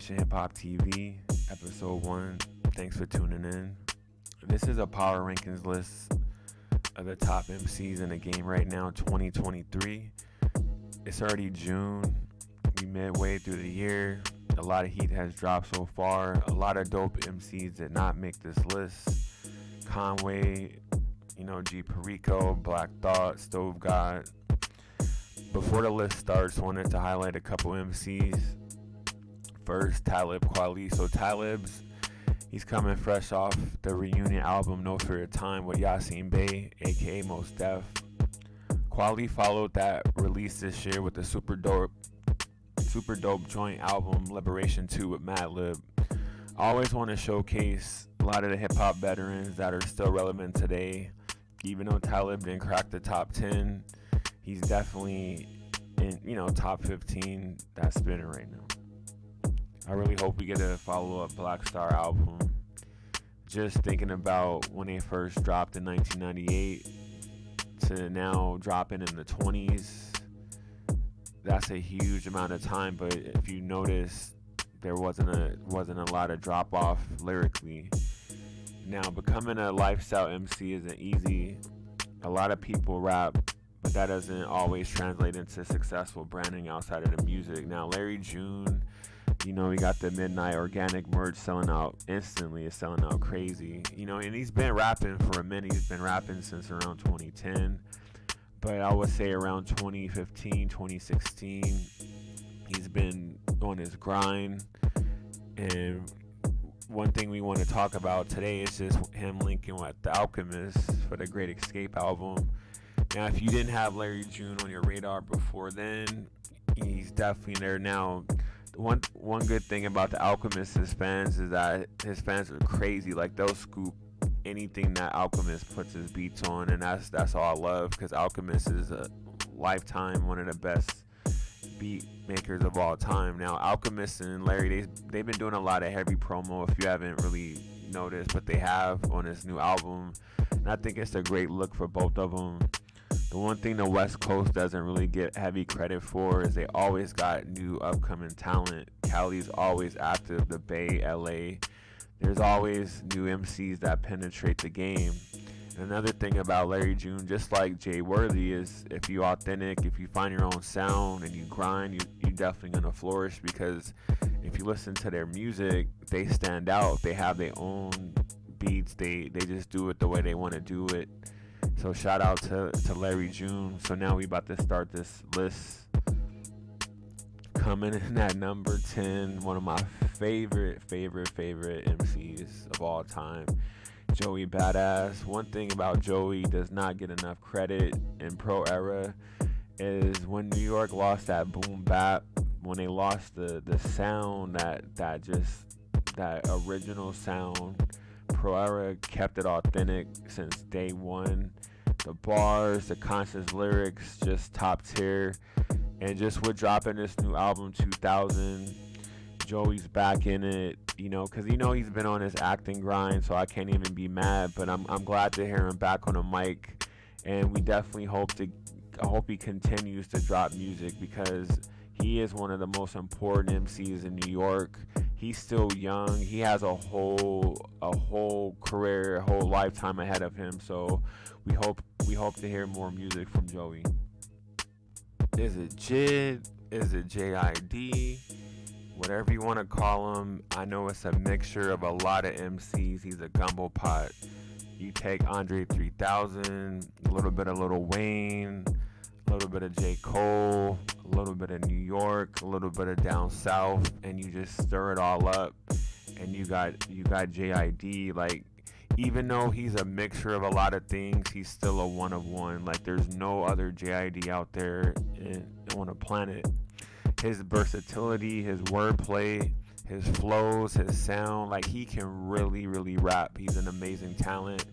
watching Hip Hop TV, episode 1. Thanks for tuning in. This is a power rankings list of the top MCs in the game right now, 2023. It's already June. We midway through the year. A lot of heat has dropped so far. A lot of dope MCs did not make this list. Conway, G Perico, Black Thought, Stove God. Before the list starts, I wanted to highlight a couple MCs. First, Talib Kweli. So Talib's, he's coming fresh off the reunion album No Fear of Time with Yasin Bey, aka Mos Def. Kweli followed that release this year with the super dope joint album Liberation 2 with Madlib. I always want to showcase a lot of the hip hop veterans that are still relevant today. Even though Talib didn't crack the top 10, he's definitely in, top 15 that's spinning right now. I really hope we get a follow-up Black Star album. Just thinking about when they first dropped in 1998 to now dropping in the 20s, that's a huge amount of time. But if you notice, there wasn't a lot of drop-off lyrically. Now, becoming a lifestyle MC isn't easy. A lot of people rap, but that doesn't always translate into successful branding outside of the music. Now, Larry June, we got the Midnight Organic merch selling out instantly. It's selling out crazy. And he's been rapping for a minute. He's been rapping since around 2010. But I would say around 2015, 2016, he's been on his grind. And one thing we want to talk about today is just him linking with The Alchemist for the Great Escape album. Now, if you didn't have Larry June on your radar before then, he's definitely there now. One good thing about The Alchemist's fans is that his fans are crazy. Like, they'll scoop anything that Alchemist puts his beats on, and that's all I love, because Alchemist is a lifetime one of the best beat makers of all time. Now, Alchemist and Larry, they've been doing a lot of heavy promo, if you haven't really noticed, but they have on this new album, and I think it's a great look for both of them. The one thing the West Coast doesn't really get heavy credit for is they always got new upcoming talent. Cali's always active, the Bay, LA. There's always new MCs that penetrate the game. And another thing about Larry June, just like Jay Worthy, is if you're authentic, if you find your own sound and you grind, you're definitely going to flourish, because if you listen to their music, they stand out. They have their own beats. They just do it the way they want to do it. So shout out to Larry June. So now we about to start this list. Coming in at number 10, one of my favorite MCs of all time, Joey Badass. One thing about Joey does not get enough credit in pro era is when New York lost that boom bap, when they lost the sound, that original sound. Pro era kept it authentic since day one. The bars, the conscious lyrics, just top tier. And just with dropping this new album, 2000, Joey's back in it, because he's been on his acting grind, so I can't even be mad. But I'm glad to hear him back on the mic, and we definitely I hope he continues to drop music, because he is one of the most important MCs in New York. He's still young. He has a whole career, a whole lifetime ahead of him. So we hope to hear more music from Joey. Is it JID? Is it JID? Whatever you want to call him. I know it's a mixture of a lot of MCs. He's a gumbo pot. You take Andre 3000, a little bit of Lil Wayne, a little bit of J. Cole, a little bit of New York, a little bit of down south, and you just stir it all up, and you got JID. Like, even though he's a mixture of a lot of things, he's still a one of one. Like, there's no other JID out there on the planet. His versatility, his wordplay, his flows, his sound, like, he can really, really rap. He's an amazing talent.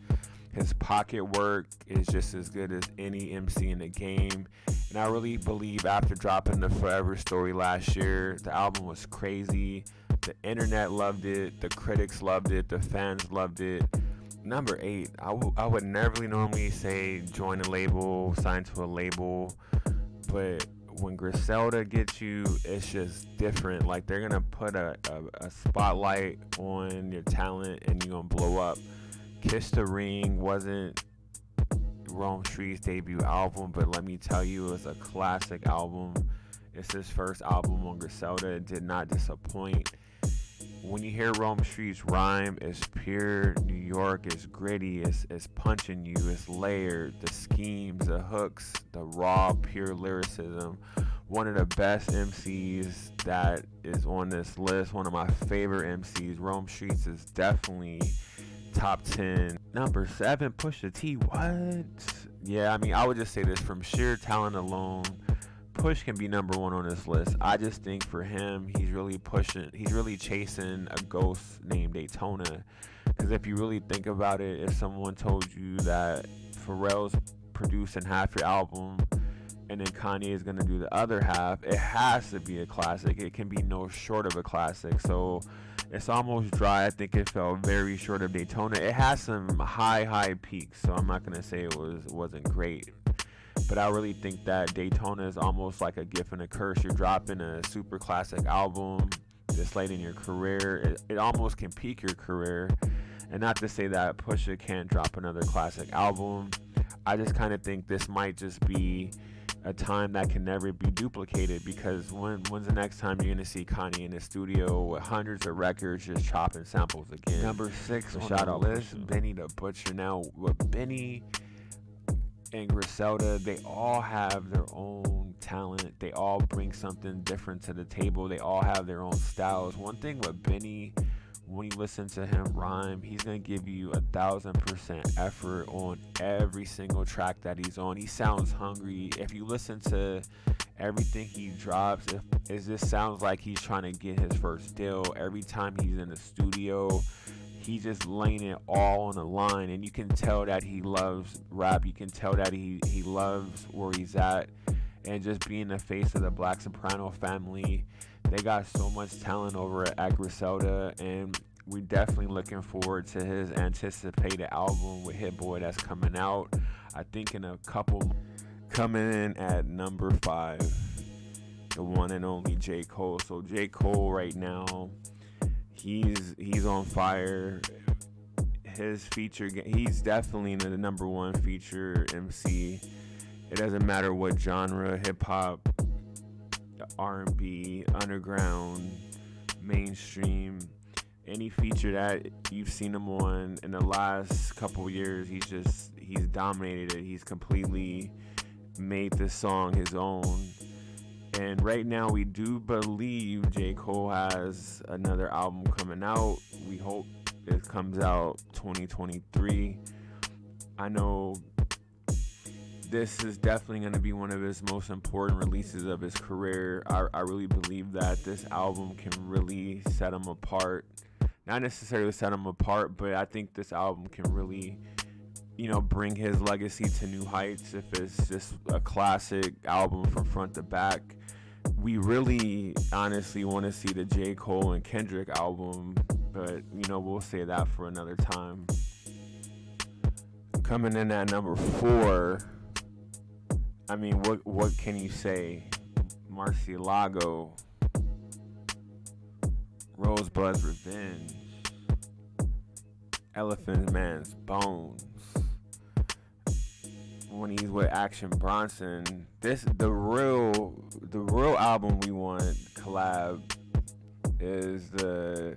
His pocket work is just as good as any MC in the game. And I really believe after dropping the Forever Story last year, the album was crazy. The internet loved it. The critics loved it. The fans loved it. Number 8, I would never normally say join a label, sign to a label. But when Griselda gets you, it's just different. Like, they're gonna put a spotlight on your talent and you're gonna blow up. Kiss the Ring wasn't Rome Street's debut album, but let me tell you, it was a classic album. It's his first album on Griselda. It did not disappoint. When you hear Rome Street's rhyme, it's pure New York, it's gritty, it's punching you, it's layered, the schemes, the hooks, the raw, pure lyricism. One of the best MCs that is on this list, one of my favorite MCs. Rome Street's is definitely top 10. Number 7, Pusha T. What? Yeah, I mean, I would just say this, from sheer talent alone, Push can be number 1 on this list. I just think for him, he's really chasing a ghost named Daytona. Because if you really think about it, if someone told you that Pharrell's producing half your album and then Kanye is going to do the other half, it has to be a classic. It can be no short of a classic. So it's almost dry. I think it fell very short of Daytona. It has some high peaks, so I'm not going to say it wasn't great. But I really think that Daytona is almost like a gift and a curse. You're dropping a super classic album this late in your career. It almost can peak your career. And not to say that Pusha can't drop another classic album. I just kind of think this might just be a time that can never be duplicated, because when's the next time you're going to see Kanye in the studio with hundreds of records just chopping samples again? Number 6 on the list, Benny the Butcher. Now, with Benny and Griselda, they all have their own talent. They all bring something different to the table. They all have their own styles. One thing with Benny, when you listen to him rhyme, he's going to give you 1,000% effort on every single track that he's on. He sounds hungry. If you listen to everything he drops, it just sounds like he's trying to get his first deal. Every time he's in the studio, he's just laying it all on the line, and you can tell that he loves rap. You can tell that he loves where he's at, and just being the face of the Black Soprano family. They got so much talent over at Griselda, and we're definitely looking forward to his anticipated album with Hit Boy that's coming out, I think, in a couple. Coming in at number 5, the one and only J. Cole. So J. Cole right now, he's on fire. His feature, he's definitely the number 1 feature MC. It doesn't matter what genre, hip hop, R&B, underground, mainstream, any feature that you've seen him on in the last couple years, he's dominated it. He's completely made this song his own. And right now, we do believe J. Cole has another album coming out. We hope it comes out 2023. I know this is definitely going to be one of his most important releases of his career. I really believe that this album can really set him apart. Not necessarily set him apart, but I think this album can really, bring his legacy to new heights. If it's just a classic album from front to back, we really honestly want to see the J. Cole and Kendrick album, but we'll say that for another time. Coming in at number 4, I mean, what can you say? Murcielago, Rosebud's Revenge, Elephant Man's Bones. When he's with Action Bronson, the real album we want collab is the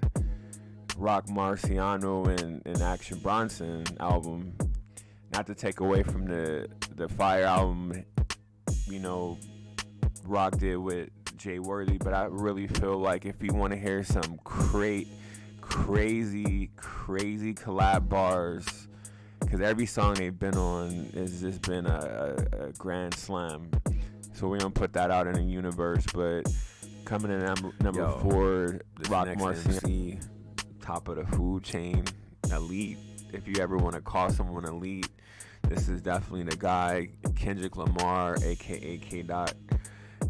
Rock Marciano and Action Bronson album. Not to take away from the fire album, Rock did with Jay Worthy, but I really feel like if you want to hear some crazy collab bars, because every song they've been on has just been a grand slam. So we're going to put that out in the universe. But coming in at number 4, Rock Marciano, top of the food chain, elite. If you ever want to call someone elite, this is definitely the guy. Kendrick Lamar, a.k.a. K-Dot.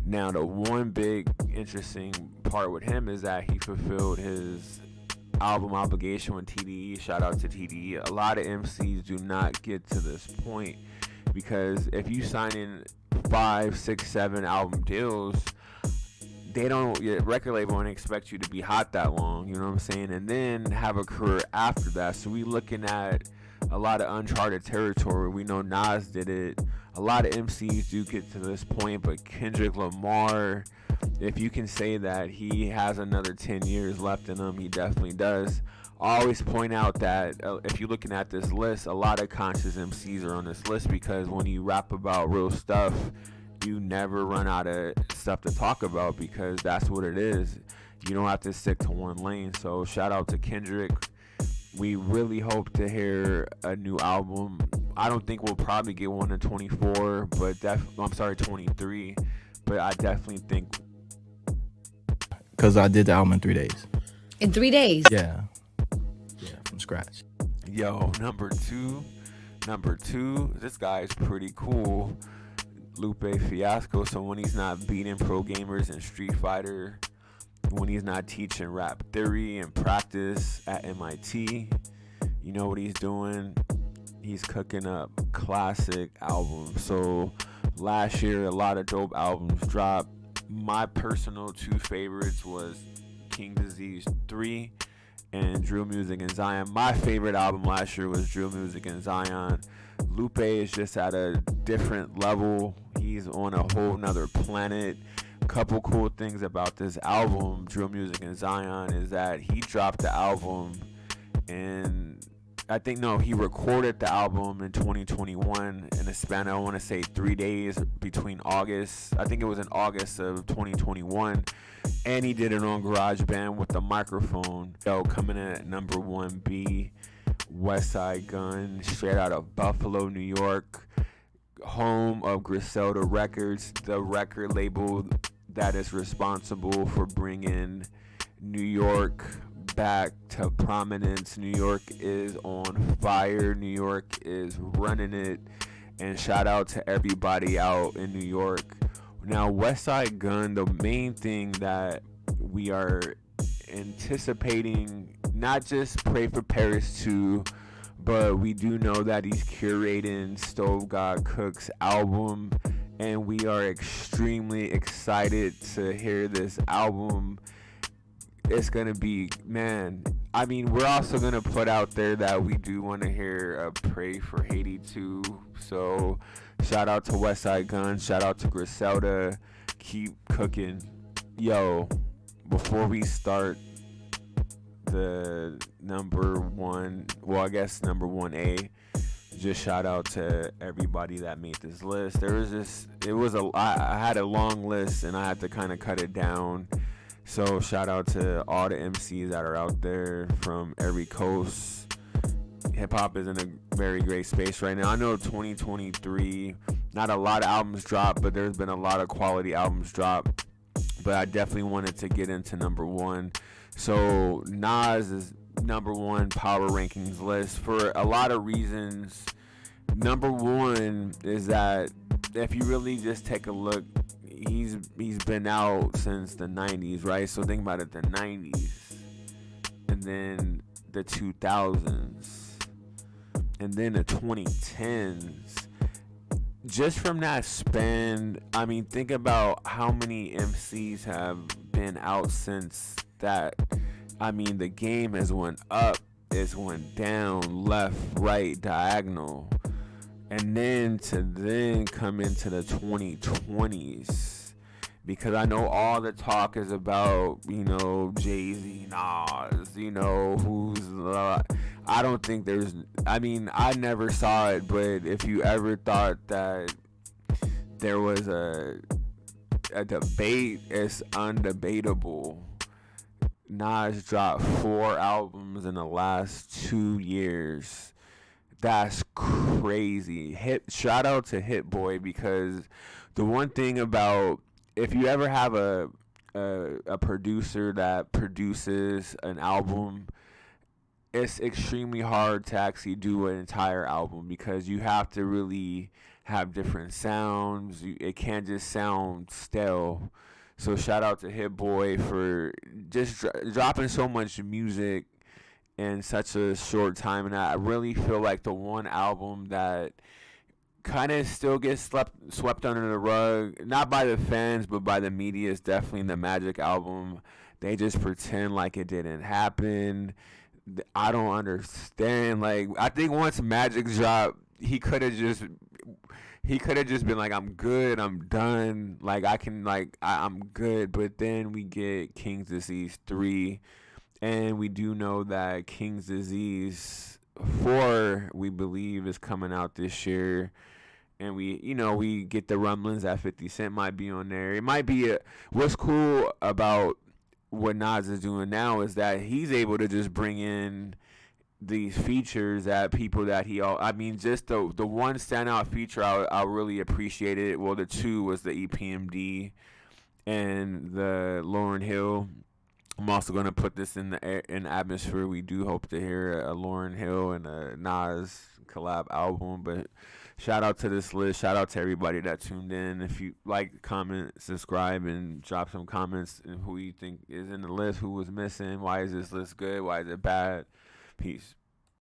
Now, the one big interesting part with him is that he fulfilled his album obligation with TDE. Shout out to TDE. A lot of MCs do not get to this point, because if you sign in 5, 6, 7 album deals, your record label don't expect you to be hot that long, you know what I'm saying, and then have a career after that. So we looking at a lot of uncharted territory. We know Nas did it. A lot of MCs do get to this point, but Kendrick Lamar, if you can say that he has another 10 years left in him, he definitely does. I always point out that if you're looking at this list, a lot of conscious MCs are on this list, because when you rap about real stuff, you never run out of stuff to talk about, because that's what it is. You don't have to stick to one lane. So shout out to Kendrick. We really hope to hear a new album. I don't think we'll probably get one in 24, but 23. But I definitely think, because I did the album in 3 days. In 3 days? Yeah, from scratch. Yo, number two, this guy is pretty cool. Lupe Fiasco. So when he's not beating pro gamers in Street Fighter, when he's not teaching rap theory and practice at MIT, you know what he's doing? He's cooking up classic albums. So last year, a lot of dope albums dropped. My personal 2 favorites was King Disease 3 and Drill Music and Zion. My favorite album last year was Drill Music and Zion. Lupe is just at a different level. He's on a whole nother planet. Couple cool things about this album, Drill Music and Zion, is that he dropped the album, and he recorded the album in 2021 in a span of, I want to say, 3 days between August. I think it was in August of 2021. And he did it on GarageBand with the microphone. Yo, coming in at number 1B, Westside Gunn, straight out of Buffalo, New York, home of Griselda Records, the record label that is responsible for bringing New York back to prominence. New York is on fire. New York is running it. And shout out to everybody out in New York. Now, Westside Gunn, the main thing that we are anticipating, not just Pray for Paris 2, but we do know that he's curating Stove God Cook's album, and we are extremely excited to hear this album. It's gonna be, man, I mean, we're also gonna put out there that we do want to hear a Pray for Haiti 2. So shout out to Westside Gunn, shout out to Griselda, keep cooking. Yo, before we start the number 1A, just shout out to everybody that made this list. I had a long list and I had to kind of cut it down. So shout out to all the MCs that are out there from every coast. Hip hop is in a very great space right now. I know 2023, not a lot of albums dropped, but there's been a lot of quality albums dropped. But I definitely wanted to get into number 1. So Nas is number 1 power rankings list for a lot of reasons. Number 1 is that if you really just take a look, he's been out since the 90s, right? So think about it, the 90s, and then the 2000s, and then the 2010s. Just from that span, I mean, think about how many MCs have been out since that. I mean, the game has went up, it's went down, left, right, diagonal. And then come into the 2020s, because I know all the talk is about, Jay-Z, Nas, I don't think I never saw it, but if you ever thought that there was a debate, it's undebatable. Nas dropped 4 albums in the last 2 years. That's crazy. Shout out to Hit Boy, because the one thing about, if you ever have a producer that produces an album, it's extremely hard to actually do an entire album, because you have to really have different sounds. It can't just sound stale. So shout out to Hit Boy for just dropping so much music in such a short time. And I really feel like the one album that kind of still gets swept under the rug, not by the fans but by the media. Is definitely the Magic album. They just pretend like it didn't happen. I don't understand. Like, I think once Magic dropped, he could have just been like, I'm good, I'm done, like I can, like I'm good. But then we get King's Disease 3, and we do know that King's Disease 4, we believe, is coming out this year. And we get the rumblings that 50 Cent might be on there. It might be what's cool about what Nas is doing now is that he's able to just bring in these features that people that I mean, just the one standout feature I really appreciated. Well, the two was the EPMD and the Lauryn Hill. I'm also gonna put this in the air, in atmosphere. We do hope to hear a Lauryn Hill and a Nas collab album. But shout out to this list. Shout out to everybody that tuned in. If you like, comment, subscribe, and drop some comments and who you think is in the list, who was missing, why is this list good, why is it bad. Peace.